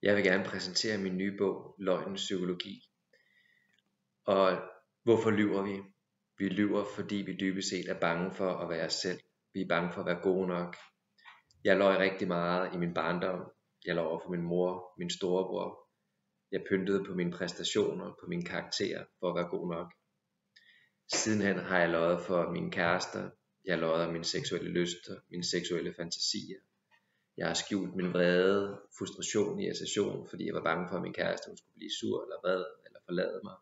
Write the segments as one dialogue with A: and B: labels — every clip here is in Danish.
A: Jeg vil gerne præsentere min nye bog, Løgnens Psykologi. Og hvorfor lyver vi? Vi lyver, fordi vi dybest set er bange for at være os selv. Vi er bange for at være gode nok. Jeg løj rigtig meget i min barndom. Jeg løj over for min mor, min storebror. Jeg pyntede på mine præstationer, på mine karakterer for at være god nok. Sidenhen har jeg løjet for mine kærester. Jeg løjet om mine seksuelle lyster, mine seksuelle fantasier. Jeg har skjult min vrede, frustration, irritation, fordi jeg var bange for, at min kæreste hun skulle blive sur eller vred eller forlade mig.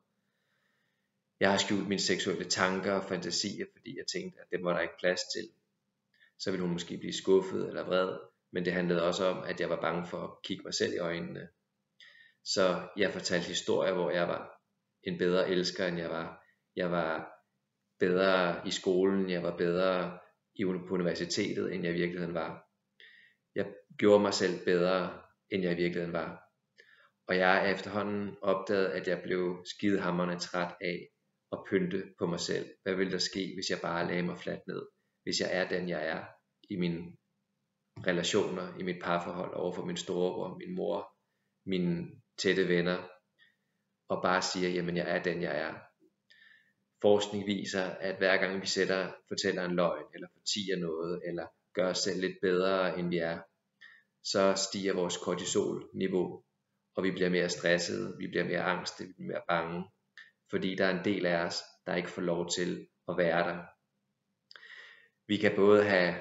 A: Jeg har skjult mine seksuelle tanker og fantasier, fordi jeg tænkte, at dem var der ikke plads til. Så ville hun måske blive skuffet eller vred, men det handlede også om, at jeg var bange for at kigge mig selv i øjnene. Så jeg fortalte historier, hvor jeg var en bedre elsker, end jeg var. Jeg var bedre i skolen, jeg var bedre på universitetet, end jeg i virkeligheden var. Jeg gjorde mig selv bedre, end jeg i virkeligheden var. Og jeg er efterhånden opdaget, at jeg blev skidehamrende træt af at pynte på mig selv. Hvad ville der ske, hvis jeg bare lagde mig fladt ned? Hvis jeg er den, jeg er i mine relationer, i mit parforhold overfor min storebror, min mor, mine tætte venner, og bare siger, jamen jeg er den, jeg er. Forskning viser, at hver gang vi fortæller en løgn, eller fortier noget, eller gør os selv lidt bedre, end vi er, så stiger vores kortisolniveau, og vi bliver mere stressede, vi bliver mere angste, vi bliver mere bange, fordi der er en del af os, der ikke får lov til at være der. Vi kan både have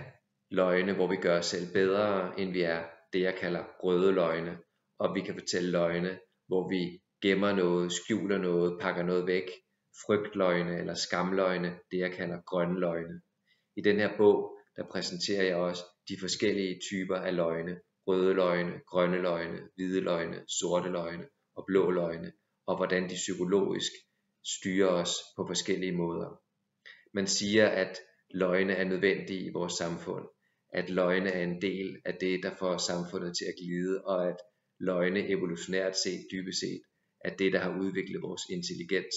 A: løgne, hvor vi gør os selv bedre, end vi er, det jeg kalder røde løgne, og vi kan fortælle løgne, hvor vi gemmer noget, skjuler noget, pakker noget væk, frygtløgne eller skamløgne, det jeg kalder grønne løgne. I den her bog, der præsenterer jeg også de forskellige typer af løgne, røde løgne, grønne løgne, hvide løgne, sorte løgne og blå løgne, og hvordan de psykologisk styrer os på forskellige måder. Man siger, at løgne er nødvendige i vores samfund, at løgne er en del af det, der får samfundet til at glide, og at løgne evolutionært set, dybest set, er det, der har udviklet vores intelligens,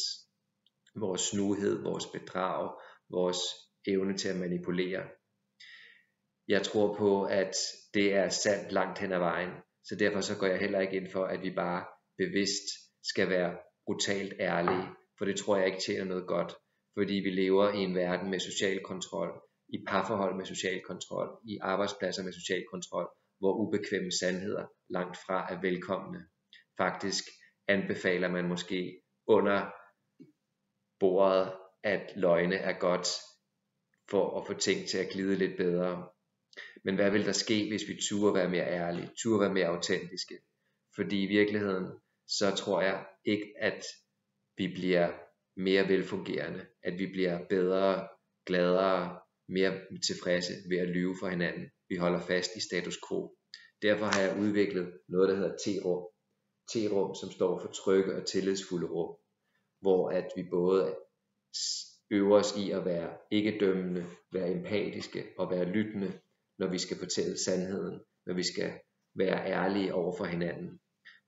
A: vores snuhed, vores bedrag, vores evne til at manipulere. Jeg tror på, at det er sandt langt hen ad vejen, så derfor så går jeg heller ikke ind for, at vi bare bevidst skal være brutalt ærlige, for det tror jeg ikke tjener noget godt, fordi vi lever i en verden med social kontrol, i parforhold med social kontrol, i arbejdspladser med social kontrol, hvor ubekvemme sandheder langt fra er velkomne. Faktisk anbefaler man måske under bordet, at løgne er godt for at få ting til at glide lidt bedre. Men hvad vil der ske, hvis vi turde være mere ærlige, turde være mere autentiske? Fordi i virkeligheden, så tror jeg ikke, at vi bliver mere velfungerende, at vi bliver bedre, gladere, mere tilfredse ved at lyve for hinanden. Vi holder fast i status quo. Derfor har jeg udviklet noget, der hedder T-rum. T-rum, som står for trygge og tillidsfulde rum, hvor at vi både øver os i at være ikke dømmende, være empatiske og være lyttende, når vi skal fortælle sandheden, når vi skal være ærlige over for hinanden.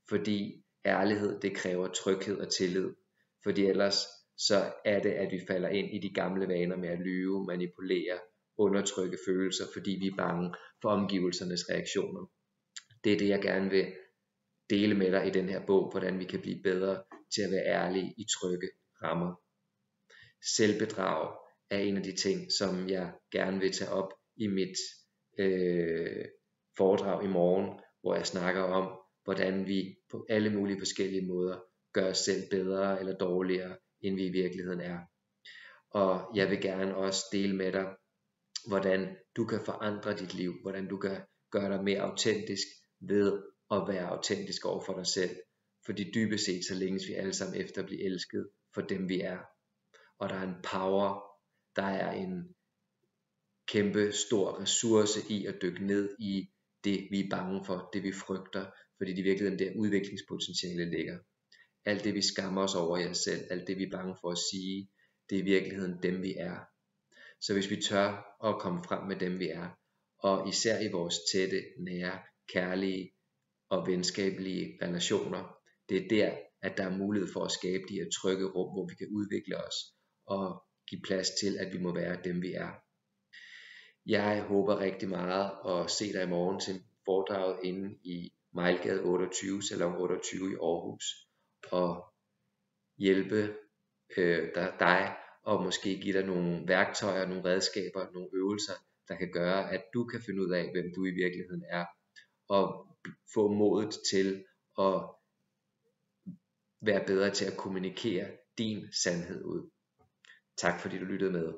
A: Fordi ærlighed, det kræver tryghed og tillid. Fordi ellers så er det, at vi falder ind i de gamle vaner med at lyve, manipulere, undertrykke følelser, fordi vi er bange for omgivelsernes reaktioner. Det er det, jeg gerne vil dele med dig i den her bog, hvordan vi kan blive bedre til at være ærlige i trygge rammer. Selvbedrag er en af de ting, som jeg gerne vil tage op i mit foredrag i morgen, hvor jeg snakker om, hvordan vi på alle mulige forskellige måder gør os selv bedre eller dårligere, end vi i virkeligheden er. Og jeg vil gerne også dele med dig, hvordan du kan forandre dit liv, hvordan du kan gøre dig mere autentisk ved at være autentisk over for dig selv. Fordi dybest set så længes vi alle sammen efter at blive elsket for dem vi er. Og der er en power, der er en kæmpe stor ressource i at dykke ned i det vi er bange for, det vi frygter, fordi det i virkeligheden der udviklingspotentiale ligger. Alt det vi skammer os over i os selv, alt det vi er bange for at sige, det er i virkeligheden dem vi er. Så hvis vi tør at komme frem med dem vi er, og især i vores tætte, nære, kærlige og venskabelige relationer, det er der, at der er mulighed for at skabe de her trygge rum, hvor vi kan udvikle os og give plads til, at vi må være dem vi er. Jeg håber rigtig meget at se dig i morgen til foredraget inde i Mejlgade 28, salon 28 i Aarhus, og hjælpe dig og måske give dig nogle værktøjer, nogle redskaber, nogle øvelser, der kan gøre, at du kan finde ud af, hvem du i virkeligheden er, og få modet til at være bedre til at kommunikere din sandhed ud. Tak fordi du lyttede med.